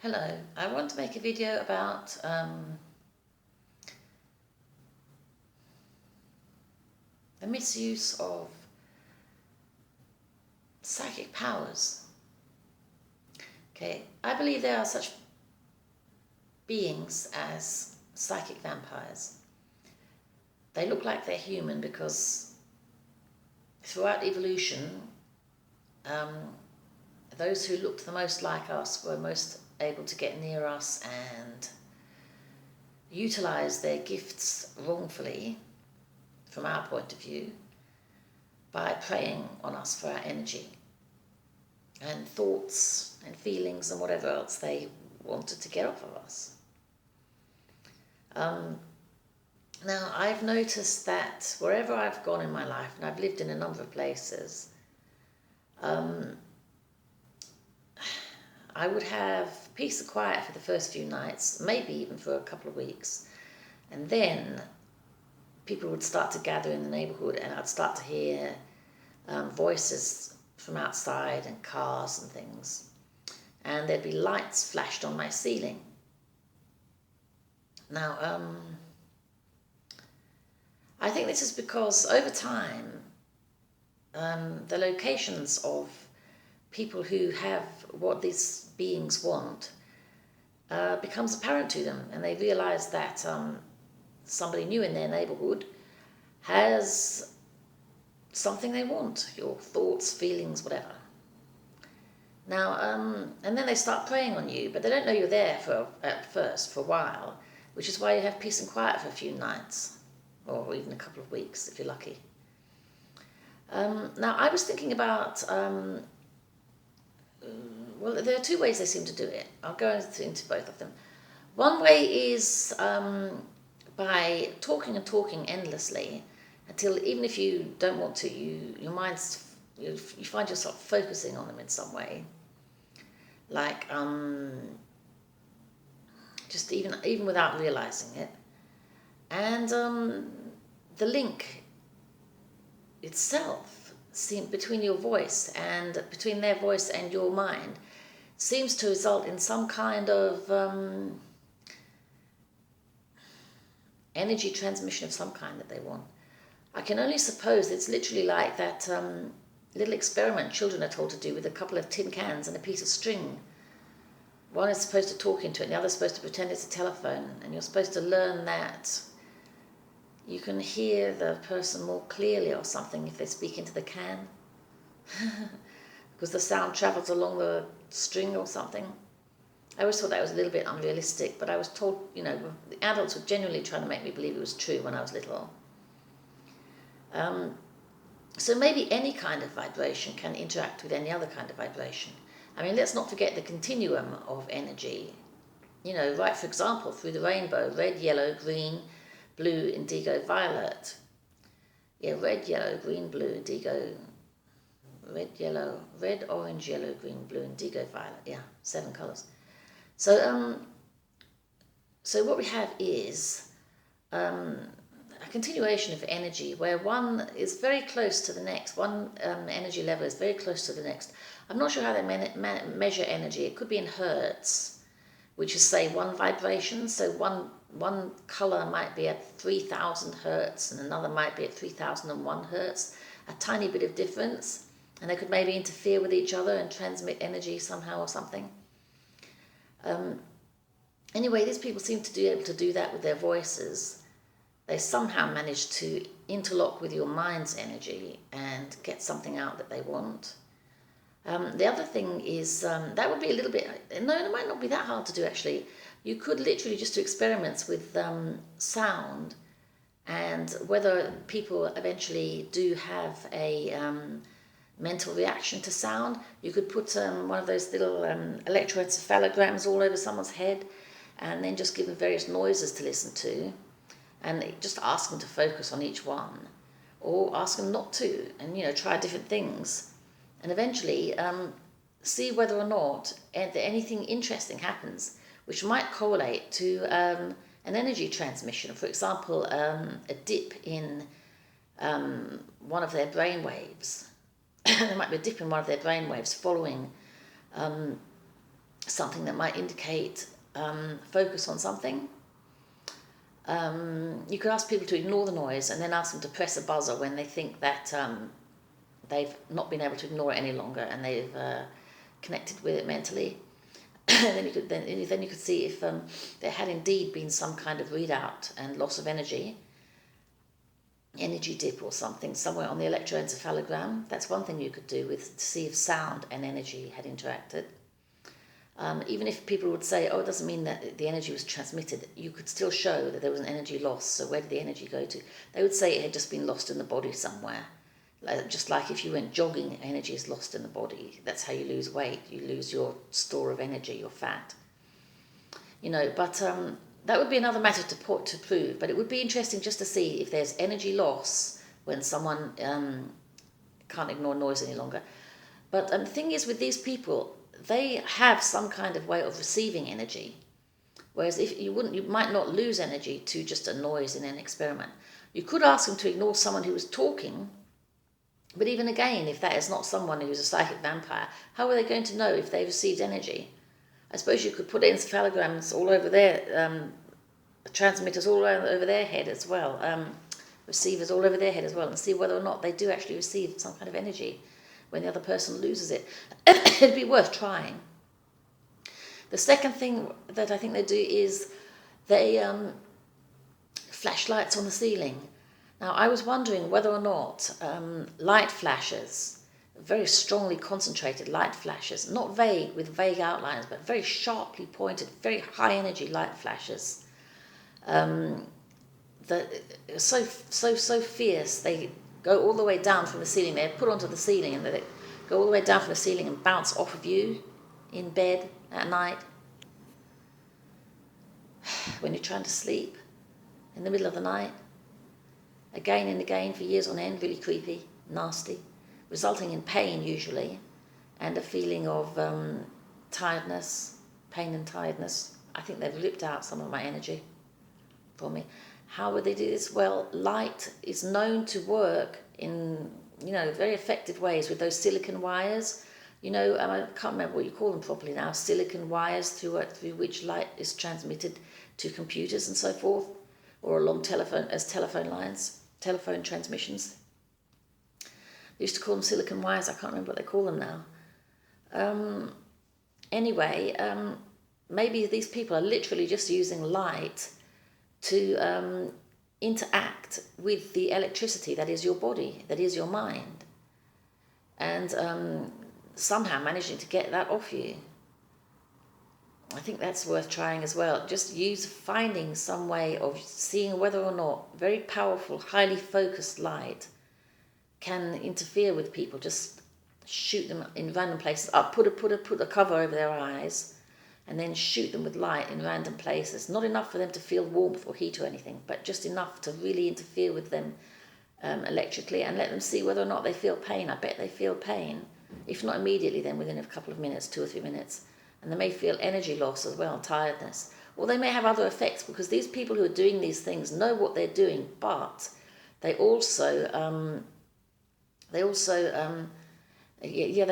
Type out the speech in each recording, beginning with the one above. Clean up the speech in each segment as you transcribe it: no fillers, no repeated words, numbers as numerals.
Hello, I want to make a video about the misuse of psychic powers. Okay, I believe there are such beings as psychic vampires. They look like they're human because throughout evolution, those who looked the most like us were most able to get near us and utilize their gifts wrongfully, from our point of view, by preying on us for our energy and thoughts and feelings and whatever else they wanted to get off of us. Now, I've noticed that wherever I've gone in my life, and I've lived in a number of places, I would have peace and quiet for the first few nights, maybe even for a couple of weeks, and then people would start to gather in the neighborhood and I'd start to hear voices from outside and cars and things, and there'd be lights flashed on my ceiling. Now, I think this is because over time, the locations of people who have what these beings want becomes apparent to them, and they realize that somebody new in their neighborhood has something they want, your thoughts, feelings, whatever. Now, and then they start preying on you, but they don't know you're there at first for a while, which is why you have peace and quiet for a few nights, or even a couple of weeks if you're lucky. Now, I was thinking about, well, there are two ways they seem to do it. I'll go into both of them. One way is by talking and talking endlessly until, even if you don't want to, you find yourself focusing on them in some way, like just even without realizing it. And the link itself between your voice and between their voice and your mind seems to result in some kind of energy transmission of some kind that they want. I can only suppose it's literally like that little experiment children are told to do with a couple of tin cans and a piece of string. One is supposed to talk into it, and the other is supposed to pretend it's a telephone, and you're supposed to learn that you can hear the person more clearly or something if they speak into the can, because the sound travels along the string or something. I always thought that was a little bit unrealistic, but I was told, the adults were genuinely trying to make me believe it was true when I was little. So maybe any kind of vibration can interact with any other kind of vibration. I mean, let's not forget the continuum of energy. Right, for example, through the rainbow, red, yellow, green, blue, indigo, violet. Yeah, red, yellow, green, blue, indigo, red, orange, yellow, green, blue, indigo, violet. Yeah, 7 colors. So, so what we have is a continuation of energy where one is very close to the next. One energy level is very close to the next. I'm not sure how they measure energy. It could be in hertz, which is, say, one vibration. So one color might be at 3,000 hertz and another might be at 3,001 hertz, a tiny bit of difference, and they could maybe interfere with each other and transmit energy somehow or something. Anyway, these people seem to be able to do that with their voices. They somehow manage to interlock with your mind's energy and get something out that they want. The other thing is, that would be a little bit, no, it might not be that hard to do actually. You could literally just do experiments with sound, and whether people eventually do have a mental reaction to sound. You could put one of those little electroencephalograms all over someone's head and then just give them various noises to listen to, and just ask them to focus on each one, or ask them not to, and try different things. And eventually see whether or not anything interesting happens, which might correlate to an energy transmission. For example, a dip in one of their brain waves. There might be a dip in one of their brain waves following something that might indicate focus on something. You could ask people to ignore the noise and then ask them to press a buzzer when they think that they've not been able to ignore it any longer and they've connected with it mentally. And then you could see if there had indeed been some kind of readout and loss of energy dip or something somewhere on the electroencephalogram. That's one thing you could do to see if sound and energy had interacted. Even if people would say, oh, it doesn't mean that the energy was transmitted, you could still show that there was an energy loss. So where did the energy go to? They would say it had just been lost in the body somewhere. Just like if you went jogging, energy is lost in the body. That's how you lose weight. You lose your store of energy, your fat. But that would be another matter to prove. But it would be interesting just to see if there's energy loss when someone can't ignore noise any longer. But the thing is with these people, they have some kind of way of receiving energy. Whereas if you might not lose energy to just a noise in an experiment. You could ask them to ignore someone who was talking. But even again, if that is not someone who's a psychic vampire, how are they going to know if they received energy? I suppose you could put encephalograms all over their transmitters all over their head as well, receivers all over their head as well, and see whether or not they do actually receive some kind of energy when the other person loses it. It'd be worth trying. The second thing that I think they do is they flash lights on the ceiling. Now, I was wondering whether or not light flashes, very strongly concentrated light flashes, not vague with vague outlines, but very sharply pointed, very high energy light flashes, that are so fierce, they go all the way down from the ceiling. They're put onto the ceiling and they go all the way down from the ceiling and bounce off of you in bed at night when you're trying to sleep in the middle of the night. Again and again for years on end, really creepy, nasty, resulting in pain usually, and a feeling of tiredness, pain and tiredness. I think they've ripped out some of my energy for me. How would they do this? Well, light is known to work in, very effective ways with those silicon wires. I can't remember what you call them properly now, silicon wires through which light is transmitted to computers and so forth, or along telephone lines. Telephone transmissions. They used to call them silicon wires. I can't remember what they call them now. Anyway, maybe these people are literally just using light to interact with the electricity that is your body, that is your mind, and somehow managing to get that off you. I think that's worth trying as well. Just finding some way of seeing whether or not very powerful, highly focused light can interfere with people. Just shoot them in random places. Put a cover over their eyes, and then shoot them with light in random places. Not enough for them to feel warmth or heat or anything, but just enough to really interfere with them electrically, and let them see whether or not they feel pain. I bet they feel pain. If not immediately, then within a couple of minutes, 2 or 3 minutes. And they may feel energy loss as well, tiredness. Or they may have other effects, because these people who are doing these things know what they're doing, but they also they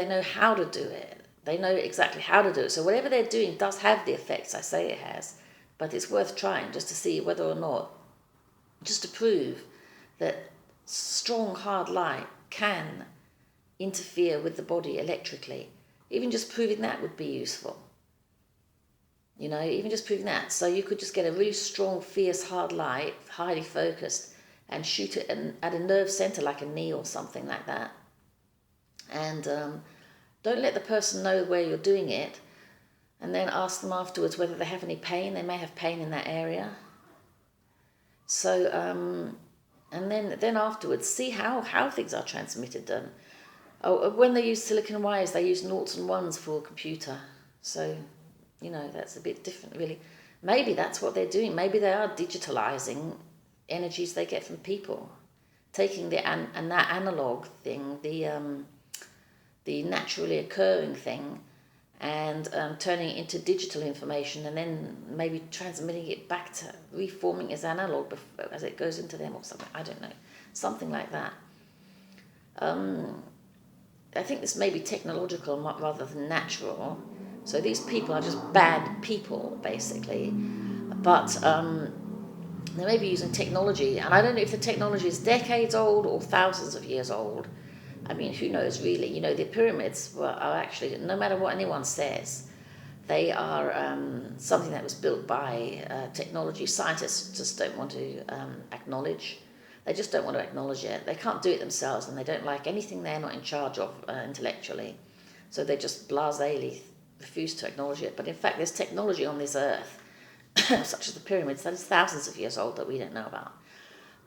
know how to do it. They know exactly how to do it. So whatever they're doing does have the effects I say it has, but it's worth trying just to see whether or not, just to prove that strong, hard light can interfere with the body electrically. Even just proving that would be useful. Even just proving that. So you could just get a really strong, fierce, hard light, highly focused, and shoot it at a nerve center like a knee or something like that. And don't let the person know where you're doing it, and then ask them afterwards whether they have any pain. They may have pain in that area. So, and then afterwards, see how things are transmitted. When they use silicon wires, they use noughts and ones for a computer. So, that's a bit different, really. Maybe that's what they're doing. Maybe they are digitalizing energies they get from people, taking that analog thing, the naturally occurring thing, and turning it into digital information, and then maybe transmitting it back to reforming as analog as it goes into them or something. I don't know, something like that. I think this may be technological rather than natural, So these people are just bad people, basically. But they may be using technology, and I don't know if the technology is decades old or thousands of years old. I mean, who knows really? You know, the pyramids are actually, no matter what anyone says, they are something that was built by technology. Scientists just don't want to acknowledge. They just don't want to acknowledge it. They can't do it themselves, and they don't like anything they're not in charge of intellectually. So they just blasely refuse to acknowledge it. But in fact, there's technology on this earth, such as the pyramids, that is thousands of years old that we don't know about.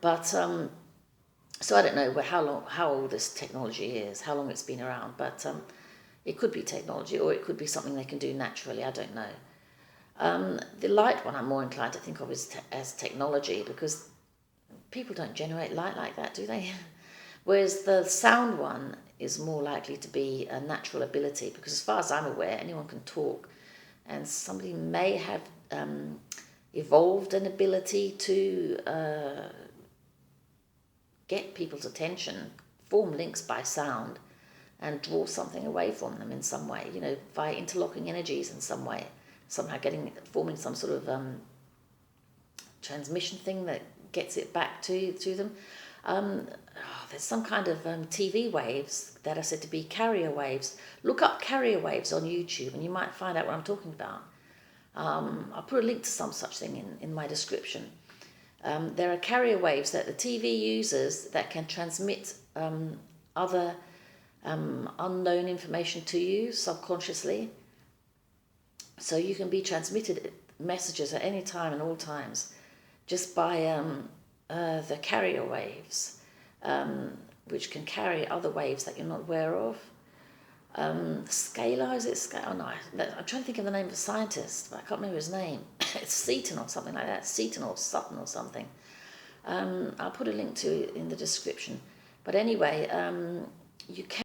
But so I don't know how old this technology is, how long it's been around. But it could be technology, or it could be something they can do naturally. I don't know. The light one I'm more inclined to think of as technology, because people don't generate light like that, do they? Whereas the sound one is more likely to be a natural ability, because as far as I'm aware, anyone can talk, and somebody may have evolved an ability to get people's attention, form links by sound, and draw something away from them in some way, you know, by interlocking energies in some way, somehow forming some sort of transmission thing that gets it back to them. There's some kind of TV waves that are said to be carrier waves. Look up carrier waves on YouTube and you might find out what I'm talking about. I'll put a link to some such thing in my description. There are carrier waves that the TV uses that can transmit other unknown information to you subconsciously. So you can be transmitted messages at any time and all times just by the carrier waves, which can carry other waves that you're not aware of. Scalar, is it Scalar? Oh no, I'm trying to think of the name of a scientist, but I can't remember his name. It's Seaton or something like that, Seaton or Sutton or something. I'll put a link to it in the description. But anyway, you can